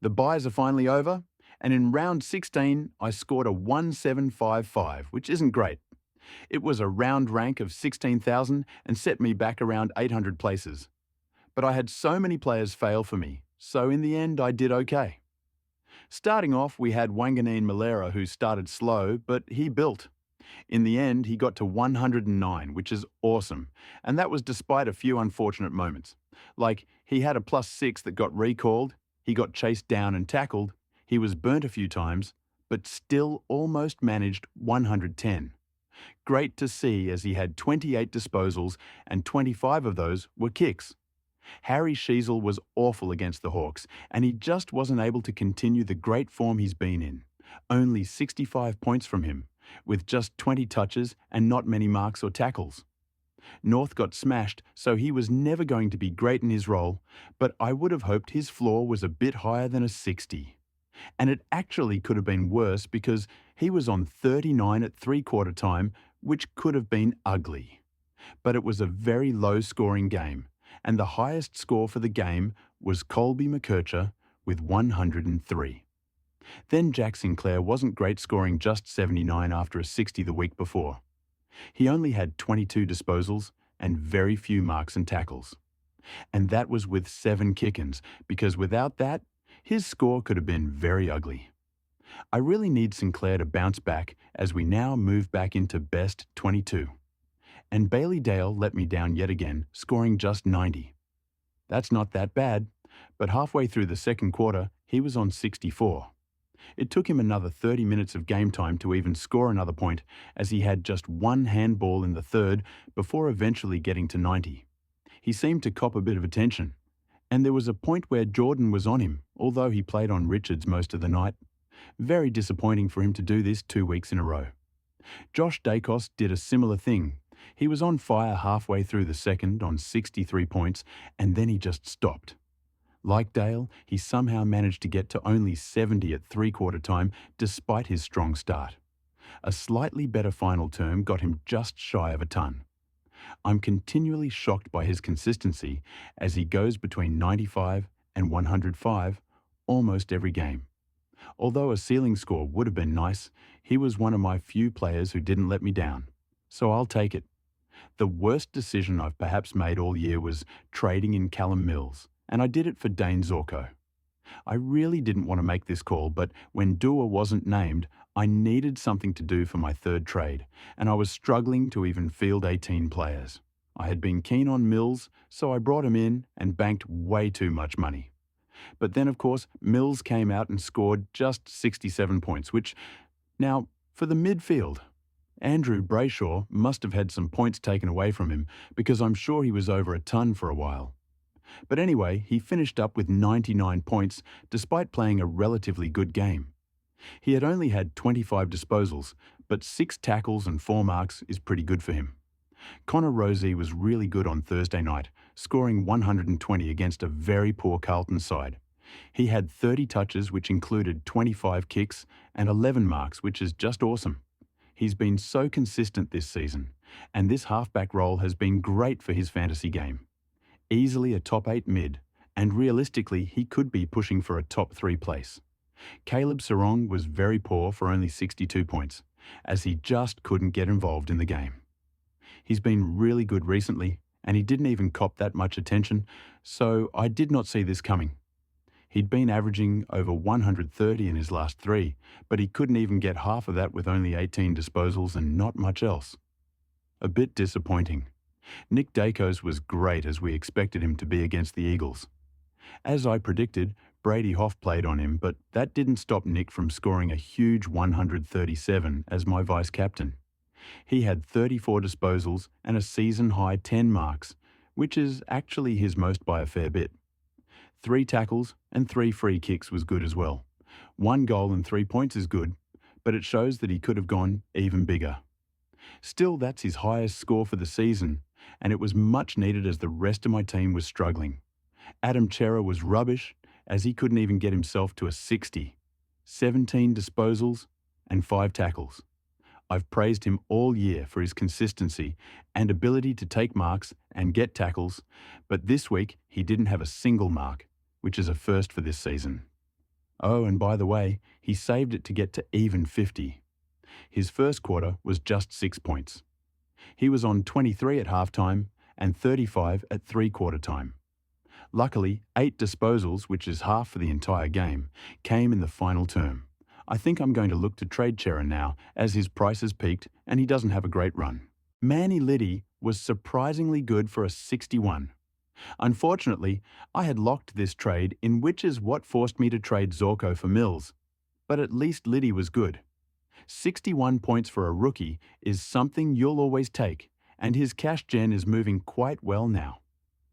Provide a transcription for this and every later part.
The buys are finally over, and in round 16, I scored a 1755, which isn't great. It was a round rank of 16,000 and set me back around 800 places. But I had so many players fail for me, so in the end I did okay. Starting off, we had Wanganeen Malera who started slow, but he built. In the end, he got to 109, which is awesome, and that was despite a few unfortunate moments. Like, he had a +6 that got recalled, he got chased down and tackled, he was burnt a few times, but still almost managed 110. Great to see as he had 28 disposals and 25 of those were kicks. Harry Sheasel was awful against the Hawks, and he just wasn't able to continue the great form he's been in. Only 65 points from him, with just 20 touches and not many marks or tackles. North got smashed, so he was never going to be great in his role, but I would have hoped his floor was a bit higher than a 60. And it actually could have been worse because he was on 39 at three-quarter time, which could have been ugly. But it was a very low-scoring game, and the highest score for the game was Colby McKercher with 103. Then Jack Sinclair wasn't great, scoring just 79 after a 60 the week before. He only had 22 disposals and very few marks and tackles. And that was with 7 kick-ins, because without that, his score could have been very ugly. I really need Sinclair to bounce back as we now move back into best 22. And Bailey Dale let me down yet again, scoring just 90. That's not that bad, but halfway through the second quarter, he was on 64. It took him another 30 minutes of game time to even score another point, as he had just one handball in the third before eventually getting to 90. He seemed to cop a bit of attention, and there was a point where Jordan was on him, although he played on Richards most of the night. Very disappointing for him to do this 2 weeks in a row. Josh Dacos did a similar thing. He was on fire halfway through the second on 63 points, and then he just stopped. Like Dale, he somehow managed to get to only 70 at three-quarter time despite his strong start. A slightly better final term got him just shy of a ton. I'm continually shocked by his consistency as he goes between 95 and 105 almost every game. Although a ceiling score would have been nice, he was one of my few players who didn't let me down. So I'll take it. The worst decision I've perhaps made all year was trading in Callum Mills, and I did it for Dane Zorko. I really didn't want to make this call, but when Dua wasn't named, I needed something to do for my third trade, and I was struggling to even field 18 players. I had been keen on Mills, so I brought him in and banked way too much money. But then, of course, Mills came out and scored just 67 points, which, now, for the midfield, Andrew Brayshaw must have had some points taken away from him because I'm sure he was over a ton for a while. But anyway, he finished up with 99 points despite playing a relatively good game. He had only had 25 disposals, but 6 tackles and 4 marks is pretty good for him. Connor Rozee was really good on Thursday night, scoring 120 against a very poor Carlton side. He had 30 touches, which included 25 kicks, and 11 marks, which is just awesome. He's been so consistent this season, and this halfback role has been great for his fantasy game. Easily a top 8 mid, and realistically he could be pushing for a top 3 place. Caleb Sarong was very poor for only 62 points, as he just couldn't get involved in the game. He's been really good recently, and he didn't even cop that much attention, so I did not see this coming. He'd been averaging over 130 in his last 3, but he couldn't even get half of that with only 18 disposals and not much else. A bit disappointing. Nick Dacos was great as we expected him to be against the Eagles. As I predicted, Brady Hoff played on him, but that didn't stop Nick from scoring a huge 137 as my vice-captain. He had 34 disposals and a season-high 10 marks, which is actually his most by a fair bit. 3 tackles and 3 free kicks was good as well. 1 goal and 3 points is good, but it shows that he could have gone even bigger. Still, that's his highest score for the season, and it was much needed as the rest of my team was struggling. Adam Chera was rubbish, as he couldn't even get himself to a 60. 17 disposals and 5 tackles. I've praised him all year for his consistency and ability to take marks and get tackles, but this week he didn't have a single mark, which is a first for this season. Oh, and by the way, he saved it to get to even 50. His first quarter was just 6 points. He was on 23 at halftime and 35 at three-quarter time. Luckily, 8 disposals, which is half for the entire game, came in the final term. I think I'm going to look to trade Chera now, as his price has peaked and he doesn't have a great run. Manny Liddy was surprisingly good for a 61. Unfortunately, I had locked this trade, in which is what forced me to trade Zorko for Mills. But at least Liddy was good. 61 points for a rookie is something you'll always take, and his cash gen is moving quite well now.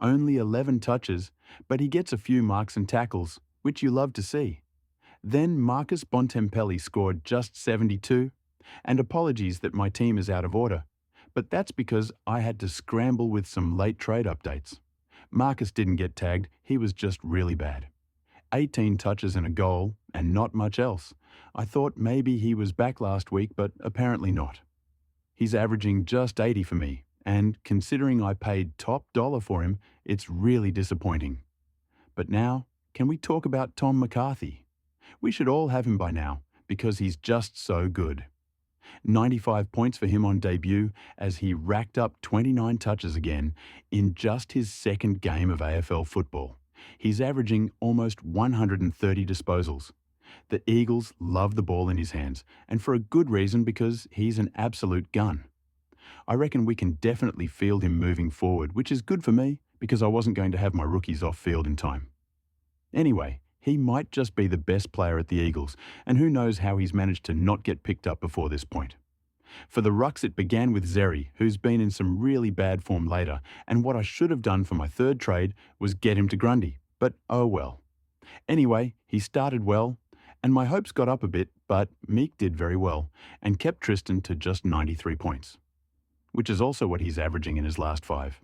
Only 11 touches, but he gets a few marks and tackles, which you love to see. Then Marcus Bontempelli scored just 72, and apologies that my team is out of order, but that's because I had to scramble with some late trade updates. Marcus didn't get tagged, he was just really bad. 18 touches and a goal, and not much else. I thought maybe he was back last week, but apparently not. He's averaging just 80 for me, and considering I paid top dollar for him, it's really disappointing. But now, can we talk about Tom McCarthy? We should all have him by now, because he's just so good. 95 points for him on debut, as he racked up 29 touches again in just his second game of AFL football. He's averaging almost 130 disposals. The Eagles love the ball in his hands, and for a good reason, because he's an absolute gun. I reckon we can definitely field him moving forward, which is good for me, because I wasn't going to have my rookies off field in time. Anyway, he might just be the best player at the Eagles, and who knows how he's managed to not get picked up before this point. For the Rucks, it began with Zeri, who's been in some really bad form later, and what I should have done for my third trade was get him to Grundy, but oh well. Anyway, he started well, and my hopes got up a bit, but Meek did very well, and kept Tristan to just 93 points, which is also what he's averaging in his last 5.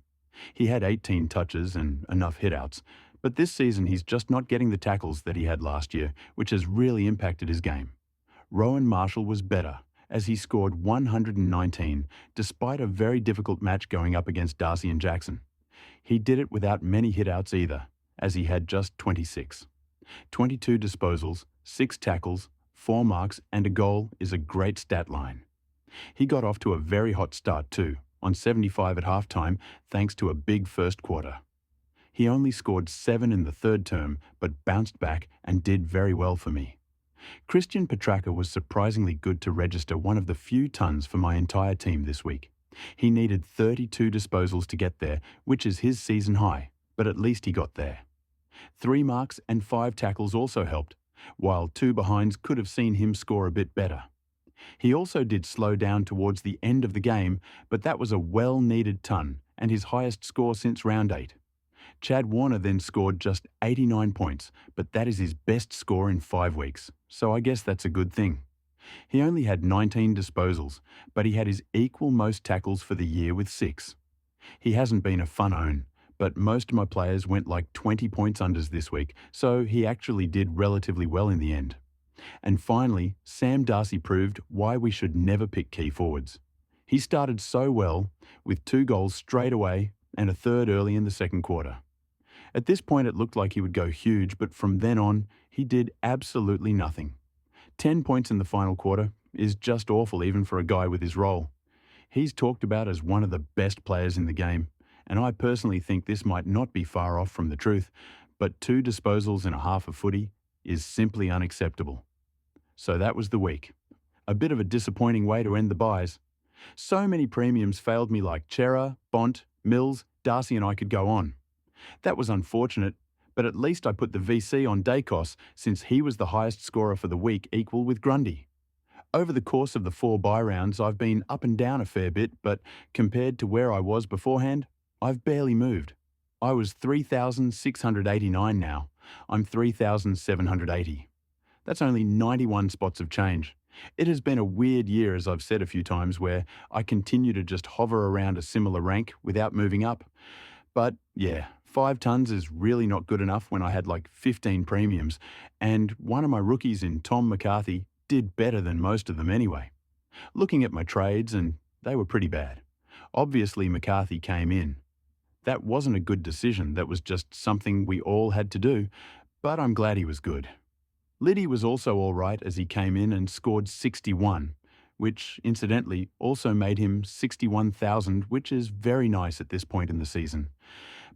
He had 18 touches and enough hitouts, but this season he's just not getting the tackles that he had last year, which has really impacted his game. Rowan Marshall was better, as he scored 119 despite a very difficult match going up against Darcy and Jackson. He did it without many hitouts either, as he had just 26. 22 disposals, 6 tackles, 4 marks and a goal is a great stat line. He got off to a very hot start too, on 75 at halftime thanks to a big first quarter. He only scored 7 in the third term, but bounced back and did very well for me. Christian Petracca was surprisingly good to register one of the few tons for my entire team this week. He needed 32 disposals to get there, which is his season high, but at least he got there. 3 marks and 5 tackles also helped, while 2 behinds could have seen him score a bit better. He also did slow down towards the end of the game, but that was a well-needed ton and his highest score since round 8. Chad Warner then scored just 89 points, but that is his best score in 5 weeks, so I guess that's a good thing. He only had 19 disposals, but he had his equal most tackles for the year with 6. He hasn't been a fun own, but most of my players went like 20 points unders this week, so he actually did relatively well in the end. And finally, Sam Darcy proved why we should never pick key forwards. He started so well, with 2 goals straight away and a third early in the second quarter. At this point it looked like he would go huge, but from then on, he did absolutely nothing. 10 points in the final quarter is just awful even for a guy with his role. He's talked about as one of the best players in the game, and I personally think this might not be far off from the truth, but 2 disposals in a half a footy is simply unacceptable. So that was the week. A bit of a disappointing way to end the buys. So many premiums failed me, like Chera, Bont, Mills, Darcy, and I could go on. That was unfortunate, but at least I put the VC on Dacos, since he was the highest scorer for the week, equal with Grundy. Over the course of the 4 buy rounds, I've been up and down a fair bit, but compared to where I was beforehand, I've barely moved. I was 3,689 now. I'm 3,780. That's only 91 spots of change. It has been a weird year, as I've said a few times, where I continue to just hover around a similar rank without moving up. But yeah, 5 tons is really not good enough when I had like 15 premiums, and one of my rookies in Tom McCarthy did better than most of them anyway. Looking at my trades, and they were pretty bad. Obviously McCarthy came in. That wasn't a good decision, that was just something we all had to do, but I'm glad he was good. Liddy was also all right as he came in and scored 61, which incidentally also made him 61,000, which is very nice at this point in the season.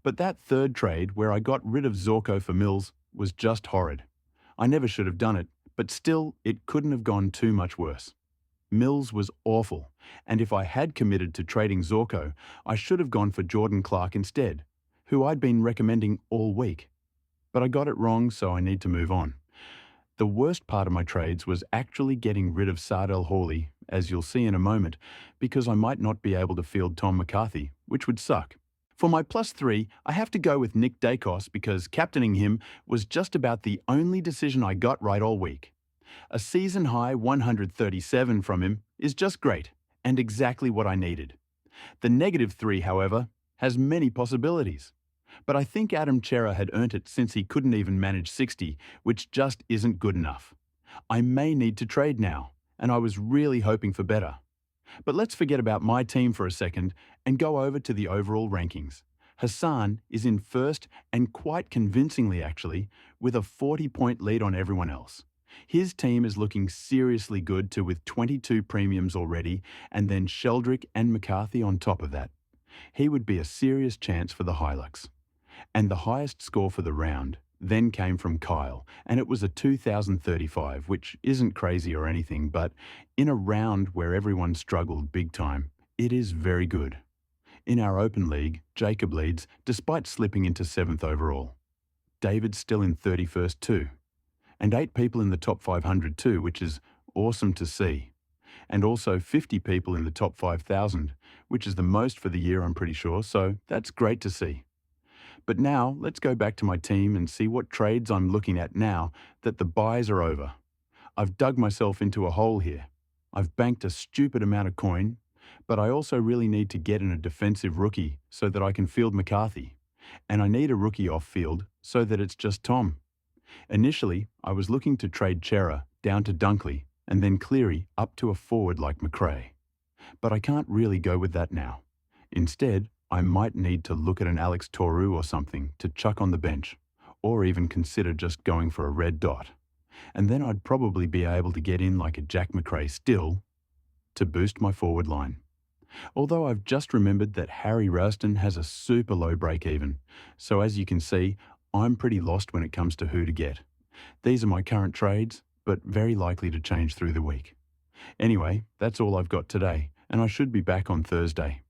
But that third trade, where I got rid of Zorko for Mills, was just horrid. I never should have done it, but still, it couldn't have gone too much worse. Mills was awful, and if I had committed to trading Zorko, I should have gone for Jordan Clark instead, who I'd been recommending all week. But I got it wrong, so I need to move on. The worst part of my trades was actually getting rid of Sardell Hawley, as you'll see in a moment, because I might not be able to field Tom McCarthy, which would suck. For my +3, I have to go with Nick Dacos because captaining him was just about the only decision I got right all week. A season-high 137 from him is just great, and exactly what I needed. The -3, however, has many possibilities. But I think Adam Chera had earned it since he couldn't even manage 60, which just isn't good enough. I may need to trade now, and I was really hoping for better. But let's forget about my team for a second and go over to the overall rankings. Hassan is in first, and quite convincingly actually, with a 40-point lead on everyone else. His team is looking seriously good too, with 22 premiums already, and then Sheldrick and McCarthy on top of that. He would be a serious chance for the Hilux. And the highest score for the round then came from Kyle, and it was a 2035, which isn't crazy or anything, but in a round where everyone struggled big time, it is very good. In our open league, Jacob leads, despite slipping into 7th overall. David's still in 31st too. And 8 people in the top 500 too, which is awesome to see. And also 50 people in the top 5,000, which is the most for the year, I'm pretty sure, so that's great to see. But now, let's go back to my team and see what trades I'm looking at now that the buys are over. I've dug myself into a hole here. I've banked a stupid amount of coin, but I also really need to get in a defensive rookie so that I can field McCarthy. And I need a rookie off field so that it's just Tom. Initially, I was looking to trade Chera down to Dunkley and then Cleary up to a forward like McRae. But I can't really go with that now. Instead, I might need to look at an Alex Toru or something to chuck on the bench, or even consider just going for a red dot. And then I'd probably be able to get in like a Jack McRae still to boost my forward line. Although I've just remembered that Harry Ralston has a super low break-even, so as you can see, I'm pretty lost when it comes to who to get. These are my current trades, but very likely to change through the week. Anyway, that's all I've got today, and I should be back on Thursday.